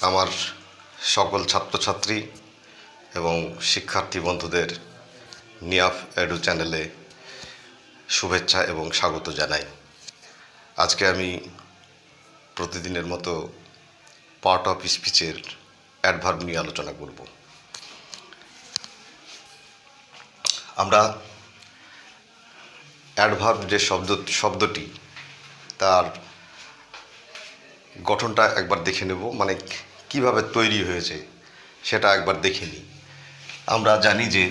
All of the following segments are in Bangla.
আমার সকল ছাত্রছাত্রী এবং শিক্ষার্থী বন্ধুদের নিয়াফ এডু চ্যানেলে শুভেচ্ছা এবং স্বাগত জানাই। আজকে আমি প্রতিদিনের মতো পার্ট অফ স্পিচের অ্যাডভার্ব নিয়ে আলোচনা করব। আমরা অ্যাডভার্ব যে শব্দটি তার গঠনটা একবার দেখে নেব, মানে কিভাবে তৈরি হয়েছে সেটা একবার দেখে নিই। আমরা জানি যে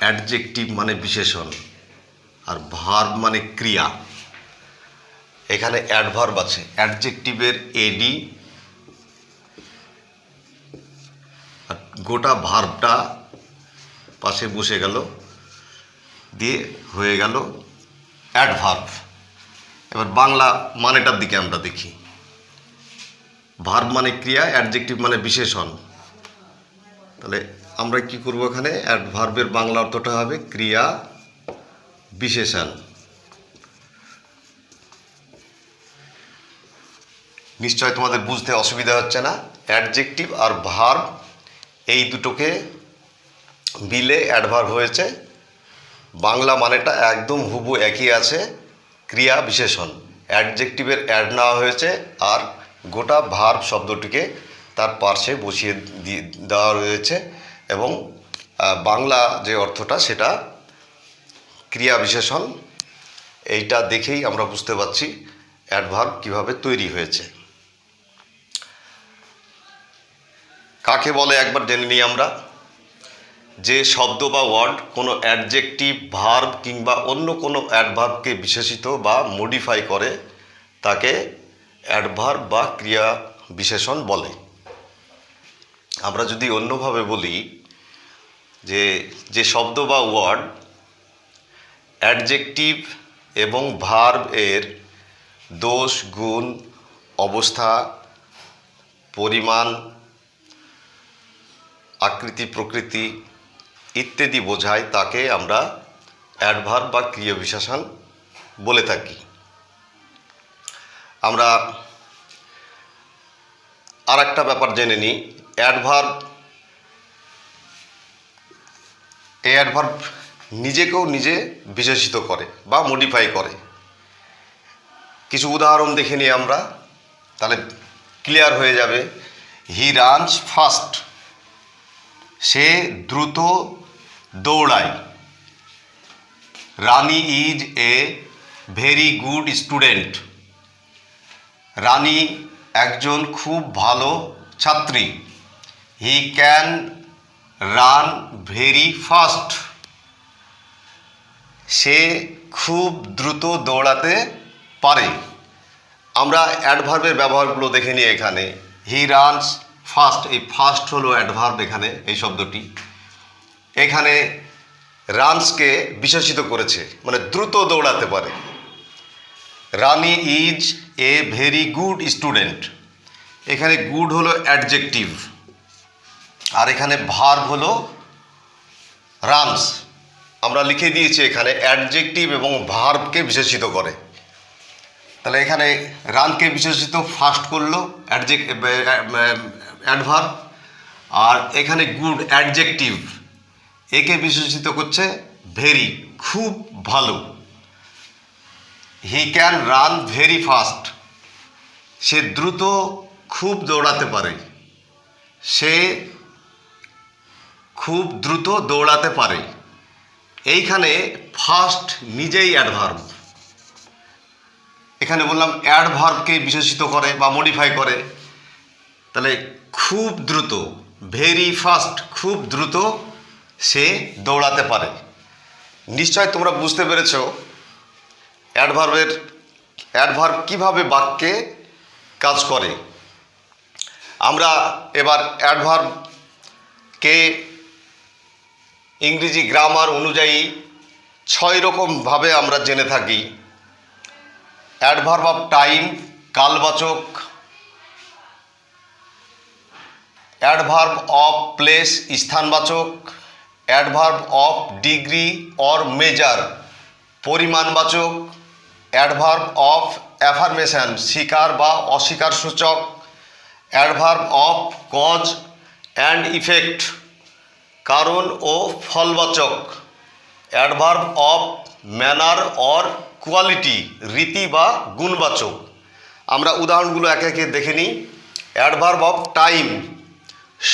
অ্যাডজেক্টিভ মানে বিশেষণ আর ভার্ব মানে ক্রিয়া। এখানে অ্যাডভার্ব আছে, অ্যাডজেক্টিভের এডি আর গোটা ভার্বটা পাশে বসে গেল, দিয়ে হয়ে গেল অ্যাডভার্ব। এবার বাংলা মানেটার দিকে আমরা দেখি। ভার্ব মানে ক্রিয়া, অ্যাডজেক্টিভ মানে বিশেষণ। তাহলে আমরা কি করব, এখানে অ্যাডভার্বের বাংলা অর্থটা হবে ক্রিয়া বিশেষণ। নিশ্চয় তোমাদের বুঝতে অসুবিধা হচ্ছে না। অ্যাডজেক্টিভ আর ভার্ব এই দুটোকে মিলে অ্যাডভার্ব হয়েছে। বাংলা মানেটা একদম হুবহু একই আছে, ক্রিয়া বিশেষণ। অ্যাডজেক্টিভের অ্যাড নেওয়া হয়েছে আর গোটা ভার্ব শব্দটিকে তার পার্শ্বে বসিয়ে দেওয়া রয়েছে, এবং বাংলা যে অর্থটা সেটা ক্রিয়া বিশেষণ। এইটা দেখেই আমরা বুঝতে পারছি অ্যাডভার্ব কিভাবে তৈরি হয়েছে। কাকে বলে একবার জেনে নিই আমরা। যে শব্দ বা ওয়ার্ড কোনো অ্যাডজেক্টিভ, ভার্ব কিংবা অন্য কোনো অ্যাডভার্বকে বিশেষিত বা মডিফাই করে তাকে অ্যাডভার্ব বা ক্রিয়া বিশেষণ বলে। আমরা যদি অন্যভাবে বলি যে শব্দ বা ওয়ার্ড অ্যাডজেক্টিভ এবং ভার্ব এর দোষ, গুণ, অবস্থা, পরিমাণ, আকৃতি, প্রকৃতি ইত্যাদি বোঝায়, তাকে আমরা অ্যাডভার্ব বা ক্রিয়া বিশেষণ বলে থাকি। আমরা আর একটা ব্যাপার জেনে নিই। অ্যাডভার্ব নিজেকেও নিজে বিশেষিত করে বা মডিফাই করে। কিছু উদাহরণ দেখে নিই আমরা, তাহলে ক্লিয়ার হয়ে যাবে। হি রানস ফাস্ট, সে দ্রুত দৌড়ায়। Rani is a very good student, Rani একজন খুব ভালো ছাত্রী। He can run very fast, সে খুব দ্রুত দৌড়াতে পারে। আমরা অ্যাডভার্বের ব্যবহারগুলো দেখে নিই এখানে। হি রানস ফাস্ট, এই ফাস্ট হলো অ্যাডভার্ব এখানে, এই শব্দটি এখানে রানসকে বিশেষিত করেছে, মানে দ্রুত দৌড়াতে পারে। Rani is a very good student, এখানে গুড হলো অ্যাডজেক্টিভ আর এখানে ভার্ব হলো রানস। আমরা লিখে দিয়েছি এখানে অ্যাডজেক্টিভ এবং ভার্বকে বিশেষিত করে। তাহলে এখানে রানকে বিশেষিত ফাস্ট করলো অ্যাডভার্ব, আর এখানে গুড অ্যাডজেক্টিভ, একে বিশেষিত করছে ভেরি, খুব ভালো। He can run very fast, সে দ্রুত খুব দৌড়াতে পারে, সে খুব দ্রুত দৌড়াতে পারে। এইখানে ফাস্ট নিজেই অ্যাডভার্ব। এখানে বললাম অ্যাডভার্বকে বিশেষিত করে বা মডিফাই করে। তাহলে খুব দ্রুত, ভেরি ফাস্ট, খুব দ্রুত সে দৌড়াতে পারে। নিশ্চয় তোমরা বুঝতে পেরেছ অ্যাডভার্ব কিভাবে বাক্যে কাজ করে। আমরা এবার অ্যাডভার্বকে ইংরেজি গ্রামার অনুযায়ী 6 রকমভাবে আমরা জেনে থাকি। অ্যাডভার্ব অফ টাইম কালবাচক, অ্যাডভার্ব অফ প্লেস স্থানবাচক, adverb of degree or measure পরিমাণবাচক, অ্যাডভার্ব অফ অ্যাফার্মেশন স্বীকার বা অস্বীকার সূচক, adverb of cause and effect, কারণ ও ফলবাচক। Adverb of manner or quality, রীতি বা গুণবাচক। আমরা উদাহরণগুলো একে একে দেখে নিই। অ্যাডভার্ব অফ টাইম,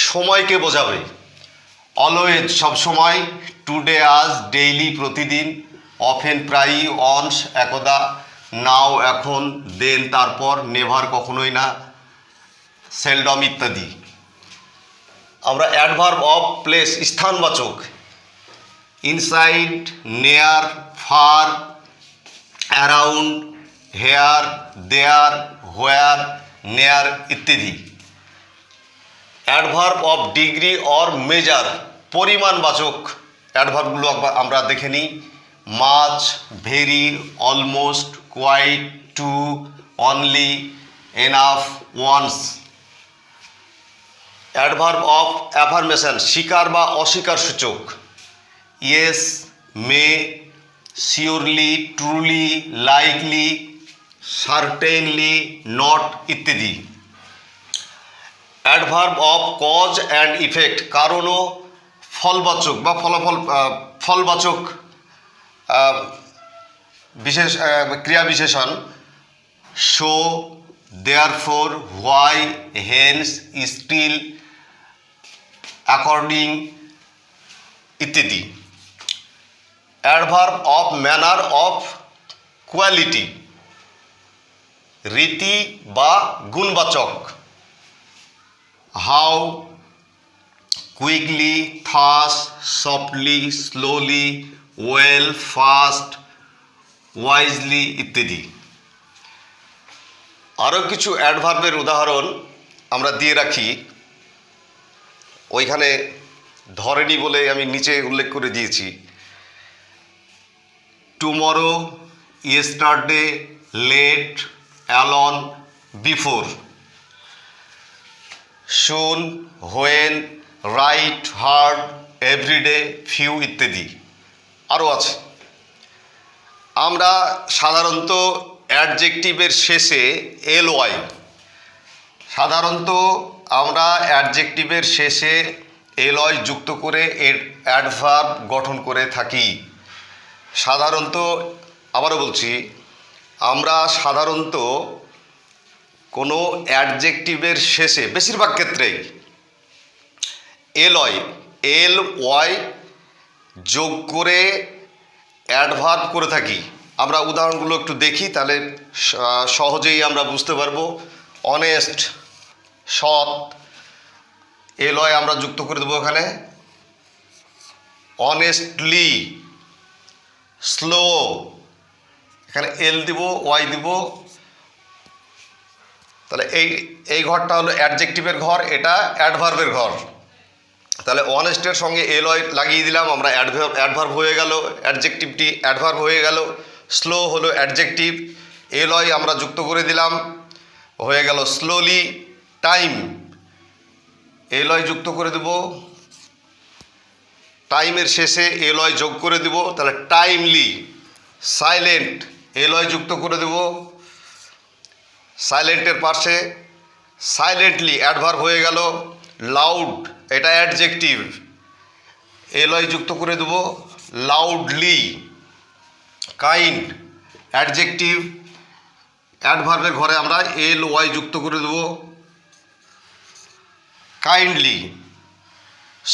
সময়কে বোঝাবে। অলওয়েজ, সবসময়। টুডে, আজ। ডেইলি, প্রতিদিন। অফেন, প্রায়ই। অনস, একদা। নাও, এখন। দেন, তারপর। নেভার, কখনোই না। সেলডম ইত্যাদি। আমরা অ্যাডভার্ব অফ প্লেস, স্থানবাচক। Inside, near, far, around, here, there, where, near ইত্যাদি। Adverb of degree or measure, পরিমাণবাচক। অ্যাডভার্বগুলো আমরা দেখে নিই। Much, very, almost, quite, too, only, enough, once. Adverb of affirmation, স্বীকার বা অস্বীকার সূচক। Yes, may, surely, truly, likely, certainly, not ইত্যাদি। Adverb of cause and effect, কারণ ও ফলবাচক বা ফলবাচক বিশেষ ক্রিয়া বিশেষণ। So, therefore, why, hence, still, according ইত্যাদি। Adverb of manner of quality, রীতি বা গুণবাচক। How, quickly, thus, softly, slowly, well, fast, wisely ইত্যাদি। আরও কিছু অ্যাডভার্বের উদাহরণ আমরা দিয়ে রাখি। ওইখানে ধরেনি বলে আমি নিচে উল্লেখ করে দিয়েছি। Tomorrow, yesterday, late, alone, before. Soon, when, right, hard, everyday, few ইত্যাদি। আরও আছে। আমরা সাধারণত অ্যাডজেক্টিভের শেষে এলওয়াই, এলওয়াই যুক্ত করে এর অ্যাডভার্ব গঠন করে থাকি। সাধারণত, আবারও বলছি, আমরা সাধারণত কোনো অ্যাডজেক্টিভের শেষে বেশিরভাগ ক্ষেত্রেই এলওয়াই যোগ করে অ্যাডভার্ব করে থাকি। আমরা উদাহরণগুলো একটু দেখি, তাহলে সহজেই আমরা বুঝতে পারবো। অনেস্ট, সৎ, এলওয়াই আমরা যুক্ত করে দেবো এখানে। অনেস্টলি, স্লো, এখানে এল দিব, ওয়াই দিব। তাহলে এই ঘরটা হলো অ্যাডজেক্টিভের ঘর, এটা অ্যাডভার্বের ঘর। তাহলে অনেস্টের সঙ্গে এলওয়াই লাগিয়ে দিলাম, আমরা অ্যাডভার্ব হয়ে গেল, অ্যাডজেক্টিভটি অ্যাডভার্ব হয়ে গেল। স্লো হলো অ্যাডজেক্টিভ, এলওয়াই আমরা যুক্ত করে দিলাম, হয়ে গেল স্লোলি। টাইম, এলওয়াই যুক্ত করে দেব, টাইমের শেষে এলওয়াই যোগ করে দেব, তাহলে টাইমলি। সাইলেন্ট, এলওয়াই যুক্ত করে দেব, সাইলেন্টের পাশে সাইলেন্টলি অ্যাডভার্ব হয়ে গেল। লাউড, এটা অ্যাডজেক্টিভ, এলওয়াই যুক্ত করে দেব, লাউডলি। কাইন্ড, অ্যাডজেক্টিভ, অ্যাডভার্বের ঘরে আমরা এলওয়াই যুক্ত করে দেব, কাইন্ডলি।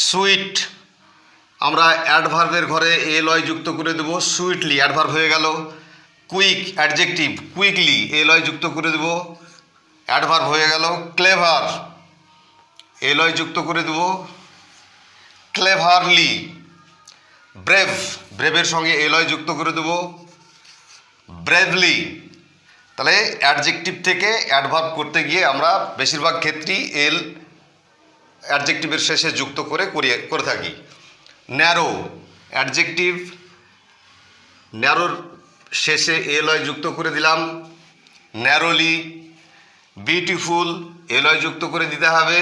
সুইট, আমরা অ্যাডভার্বের ঘরে এলওয়াই যুক্ত করে দেব, সুইটলি, অ্যাডভার্ব হয়ে গেল। কুইক, অ্যাডজেক্টিভ, কুইকলি, এলওয়াই যুক্ত করে দেব, অ্যাডভার্ব হয়ে গেল। ক্লেভার, এলওয়াই যুক্ত করে দেব, ক্লেভারলি। ব্রেভ, ব্রেভের সঙ্গে এলওয়াই যুক্ত করে দেব, ব্রেভলি। তাহলে অ্যাডজেক্টিভ থেকে অ্যাডভার্ব করতে গিয়ে আমরা বেশিরভাগ ক্ষেত্রেই এল অ্যাডজেক্টিভের শেষে যুক্ত করে থাকি। ন্যারো, অ্যাডজেক্টিভ, ন্যারোর শেষে এলওয়াই যুক্ত করে দিলাম, ন্যারোলি। বিউটিফুল, এলওয়াই যুক্ত করে দিতে হবে,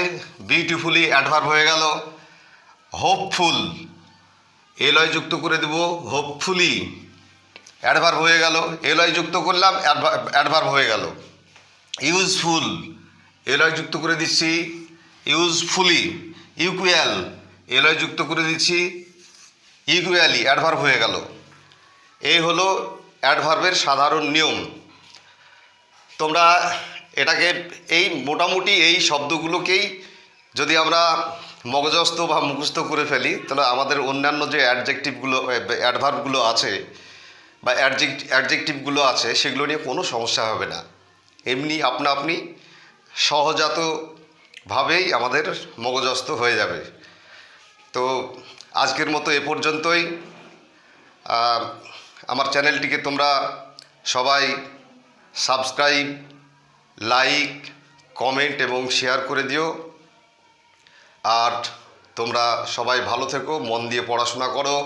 বিউটিফুলি, অ্যাডভার্ব হয়ে গেল। হোপফুল, এলওয়াই যুক্ত করে দেব, হোপফুলি, অ্যাডভার্ব হয়ে গেল। এলওয়াই যুক্ত করলাম, অ্যাডভার্ব হয়ে গেল। ইউজফুল, এলয় যুক্ত করে দিচ্ছি ইউজফুলি, ইকুয়াল, এলয় যুক্ত করে দিচ্ছি ইকুয়ালি, অ্যাডভার্ব হয়ে গেল। এই হলো অ্যাডভার্বের সাধারণ নিয়ম। তোমরা এটাকে এই মোটামুটি এই শব্দগুলোকেই যদি আমরা মগজস্থ বা মুখস্থ করে ফেলি, তাহলে আমাদের অন্যান্য যে অ্যাডভার্বগুলো আছে বা অ্যাডজেক্টিভগুলো আছে সেগুলো নিয়ে কোনো সমস্যা হবে না। এমনি আপনা আপনি সহজাতভাবেই আমাদের মগজস্থ হয়ে যাবে। তো আজকের মতো এ পর্যন্তই। আমার চ্যানেলটিকে তোমরা সবাই সাবস্ক্রাইব, লাইক, কমেন্ট এবং শেয়ার করে দিও। আর তোমরা সবাই ভালো থেকো, মন দিয়ে পড়াশোনা করো।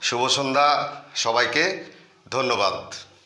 শুভ সন্ধ্যা, সবাইকে ধন্যবাদ।